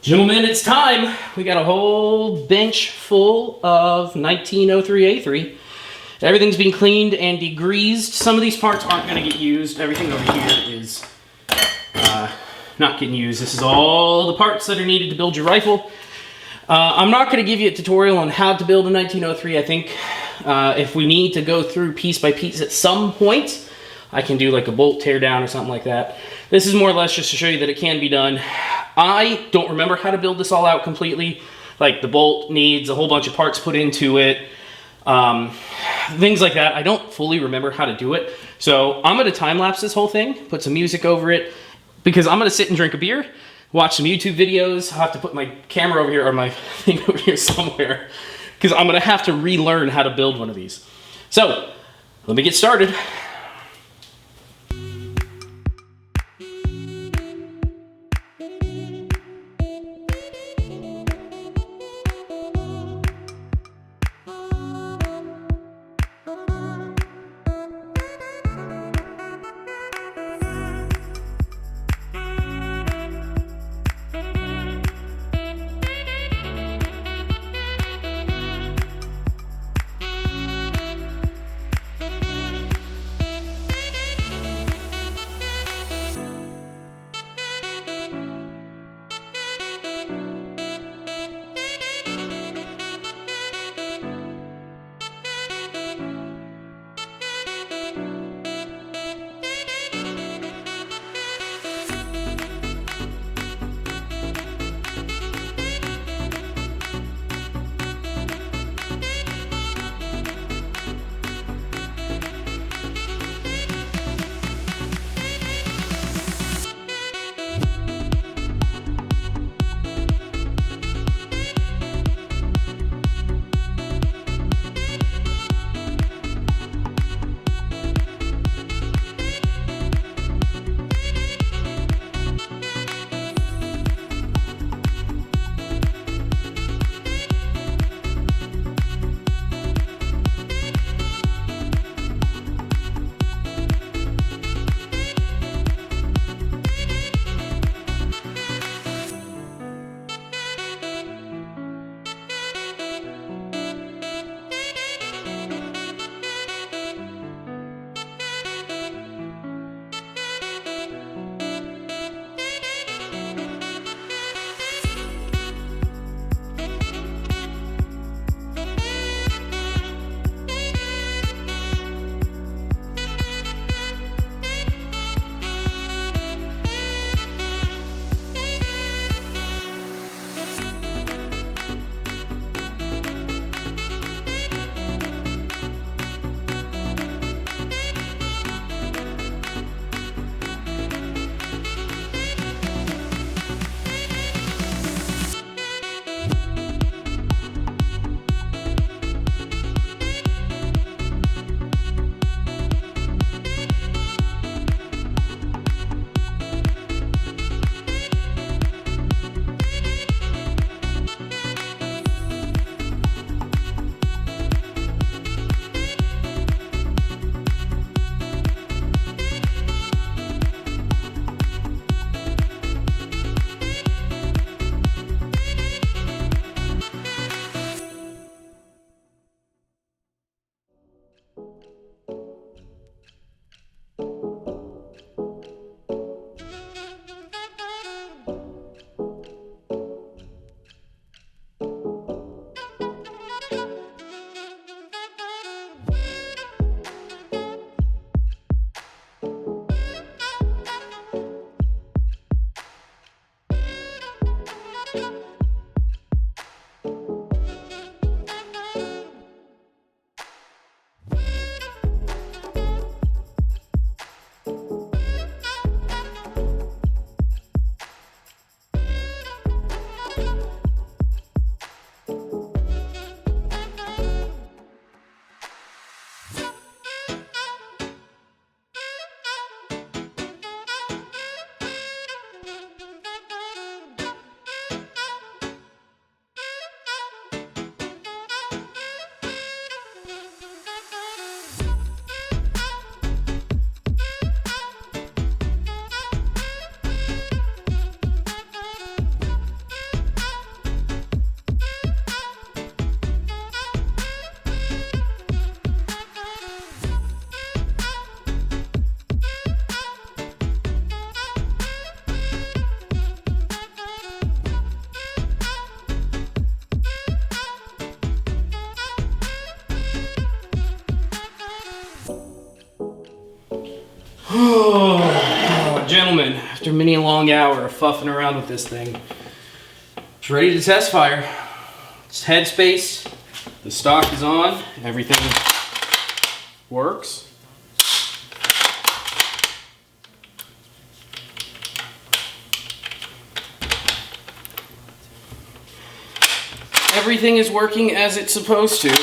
Gentlemen, it's time. We got a whole bench full of 1903A3. Everything's been cleaned and degreased. Some of these parts aren't going to get used. Everything over here is not getting used. This is all the parts that are needed to build your rifle. I'm not going to give you a tutorial on how to build a 1903. I think if we need to go through piece by piece at some point, I can do like a bolt tear down or something like that. This is more or less just to show you that it can be done. I don't remember how to build this all out completely. Like the bolt needs a whole bunch of parts put into it. Things like that. I don't fully remember how to do it. So I'm going to time lapse this whole thing, put some music over it, because I'm going to sit and drink a beer, watch some YouTube videos. I'll have to put my camera over here or my thing over here somewhere, because I'm going to have to relearn how to build one of these. So let me get started. gentlemen, after many a long hour of fuffing around with this thing, it's ready to test fire. It's headspace, the stock is on, everything works. Everything is working as it's supposed to.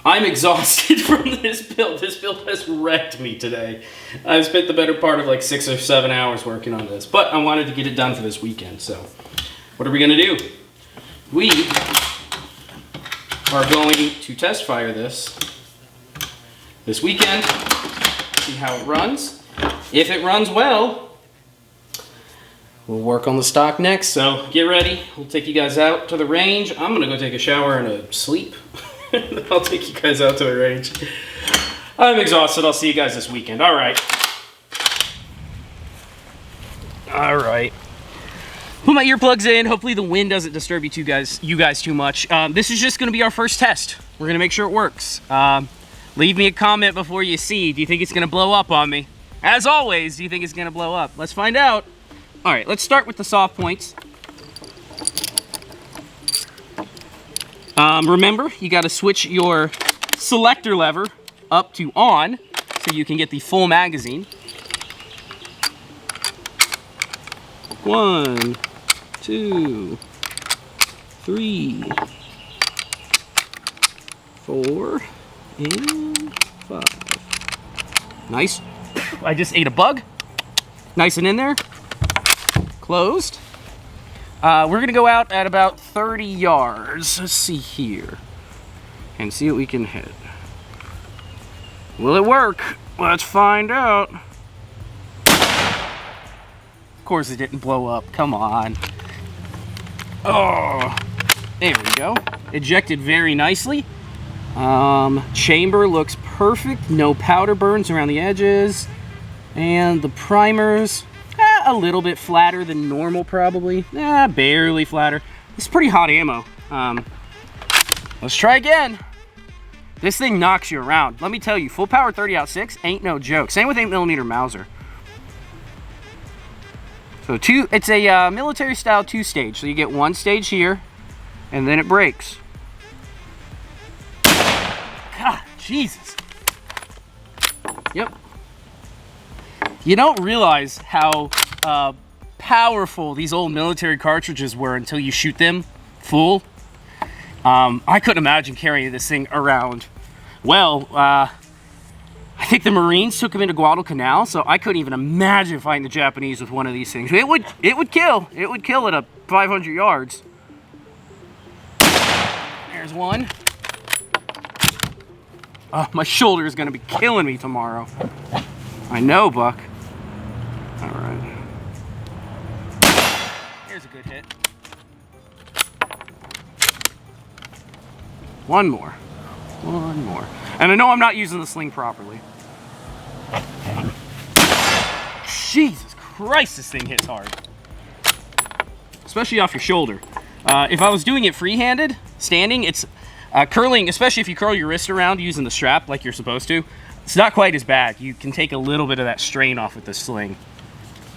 I'm exhausted from this build. This build has wrecked me today. I've spent the better part of like 6 or 7 hours working on this, but I wanted to get it done for this weekend, so what are we gonna do? We are going to test fire this weekend, see how it runs. If it runs well, we'll work on the stock next, so get ready. We'll take you guys out to the range. I'm gonna go take a shower and a sleep. I'll take you guys out to the range. I'm exhausted. I'll see you guys this weekend. All right. All right. Put my earplugs in. Hopefully the wind doesn't disturb you guys too much. This is just gonna be our first test. We're gonna make sure it works. Leave me a comment before you see. Do you think it's gonna blow up on me? As always, do you think it's gonna blow up? Let's find out. All right, let's start with the soft points. Remember, you got to switch your selector lever up to on so you can get the full magazine. 1, 2, 3, 4, and 5. Nice. I just ate a bug. Nice and in there. Closed. We're gonna go out at about 30 yards. Let's see here. And see what we can hit. Will it work? Let's find out. Of course it didn't blow up. Come on. Oh, there we go. Ejected very nicely. Chamber looks perfect. No powder burns around the edges. And the primers, a little bit flatter than normal probably. Barely flatter. It's pretty hot ammo. Let's try again. This thing knocks you around. Let me tell you, full power 30-06 ain't no joke. Same with 8mm Mauser. So it's a military style 2-stage. So you get 1 stage here, and then it breaks. God, Jesus. Yep. You don't realize how powerful these old military cartridges were until you shoot them full. I couldn't imagine carrying this thing around. Well, I think the Marines took them into Guadalcanal, so I couldn't even imagine fighting the Japanese with one of these things. It would kill. It would kill at 500 yards. There's one. Oh, my shoulder is going to be killing me tomorrow. I know, Buck. All right. Here's a good hit. One more. One more. And I know I'm not using the sling properly. Jesus Christ, this thing hits hard. Especially off your shoulder. If I was doing it free-handed, standing, it's curling, especially if you curl your wrist around using the strap like you're supposed to, it's not quite as bad. You can take a little bit of that strain off with the sling,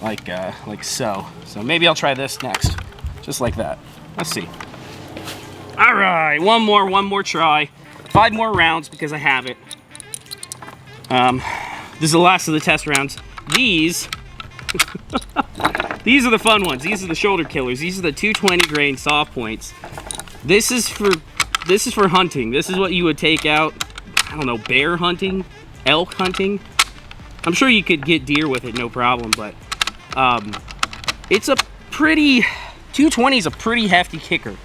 like so. So maybe I'll try this next, just like that. Let's see. All right, one more try. 5 more rounds because I have it. This is the last of the test rounds. These, these are the fun ones. These are the shoulder killers. These are the 220 grain soft points. This is for hunting. This is what you would take out, I don't know, bear hunting, elk hunting. I'm sure you could get deer with it, no problem, but it's a pretty, 220 is a pretty hefty kicker.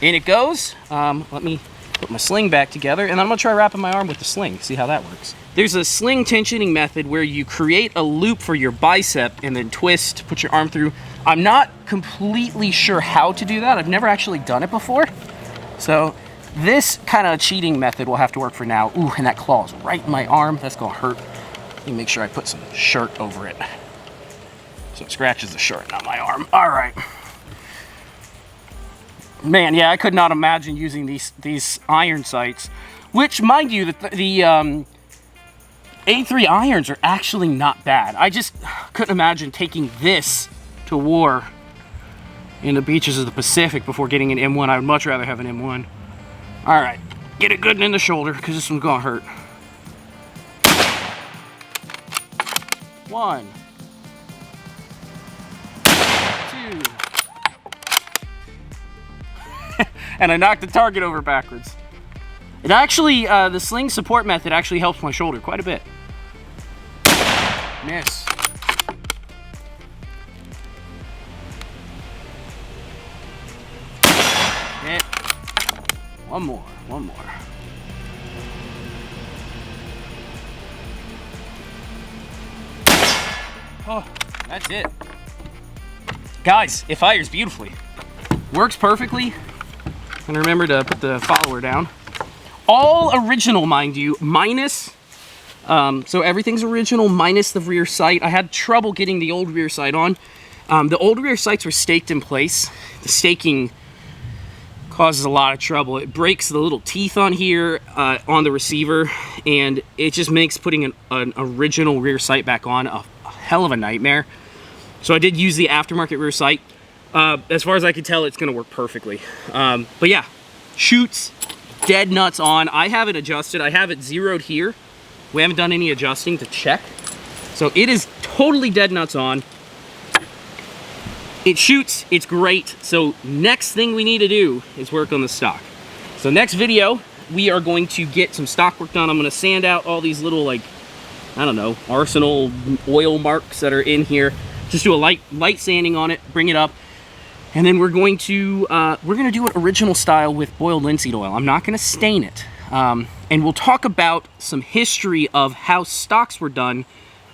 And it goes, let me put my sling back together, and I'm gonna try wrapping my arm with the sling, see how that works. There's a sling tensioning method where you create a loop for your bicep and then twist, put your arm through. I'm not completely sure how to do that. I've never actually done it before. So this kind of cheating method will have to work for now. Ooh, and that claw is right in my arm. That's gonna hurt. Let me make sure I put some shirt over it so it scratches the shirt, not my arm. All right. Man, yeah, I could not imagine using these iron sights, which, mind you, the A3 irons are actually not bad. I just couldn't imagine taking this to war in the beaches of the Pacific before getting an M1. I would much rather have an M1. All right, get it good in the shoulder because this one's gonna hurt. 1, 2. And I knocked the target over backwards. It actually, the sling support method actually helps my shoulder quite a bit. Miss. Hit. One more, one more. Oh, that's it. Guys, it fires beautifully. Works perfectly. And remember to put the follower down. All original, mind you, minus, so everything's original minus the rear sight. I had trouble getting the old rear sight on. The old rear sights were staked in place. The staking causes a lot of trouble. It breaks the little teeth on here, on the receiver, and it just makes putting an original rear sight back on a hell of a nightmare. So I did use the aftermarket rear sight. As far as I can tell, it's gonna work perfectly. But yeah, shoots dead nuts on. I have it adjusted. I have it zeroed here. We haven't done any adjusting to check. So it is totally dead nuts on. It shoots, it's great. So next thing we need to do is work on the stock. So next video, we are going to get some stock work done. I'm gonna sand out all these little, like, I don't know, Arsenal oil marks that are in here. Just do a light sanding on it, bring it up. And then we're going to do it original style with boiled linseed oil. I'm not gonna stain it. And we'll talk about some history of how stocks were done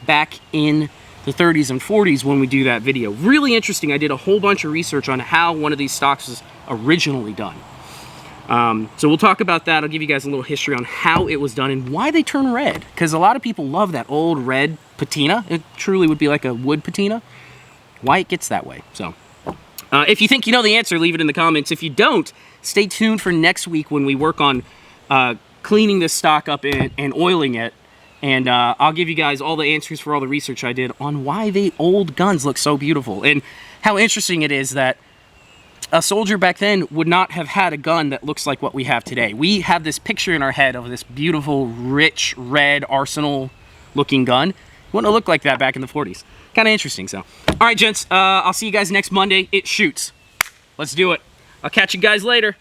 back in the 30s and 40s when we do that video. Really interesting. I did a whole bunch of research on how one of these stocks was originally done. So we'll talk about that. I'll give you guys a little history on how it was done and why they turn red. Because a lot of people love that old red patina. It truly would be like a wood patina. Why it gets that way. So if you think you know the answer, leave it in the comments. If you don't, stay tuned for next week when we work on cleaning this stock up and oiling it. And I'll give you guys all the answers for all the research I did on why the old guns look so beautiful. And how interesting it is that a soldier back then would not have had a gun that looks like what we have today. We have this picture in our head of this beautiful, rich, red Arsenal-looking gun. It wouldn't have looked like that back in the 40s. Kind of interesting, so. All right, gents, I'll see you guys next Monday. It shoots. Let's do it. I'll catch you guys later.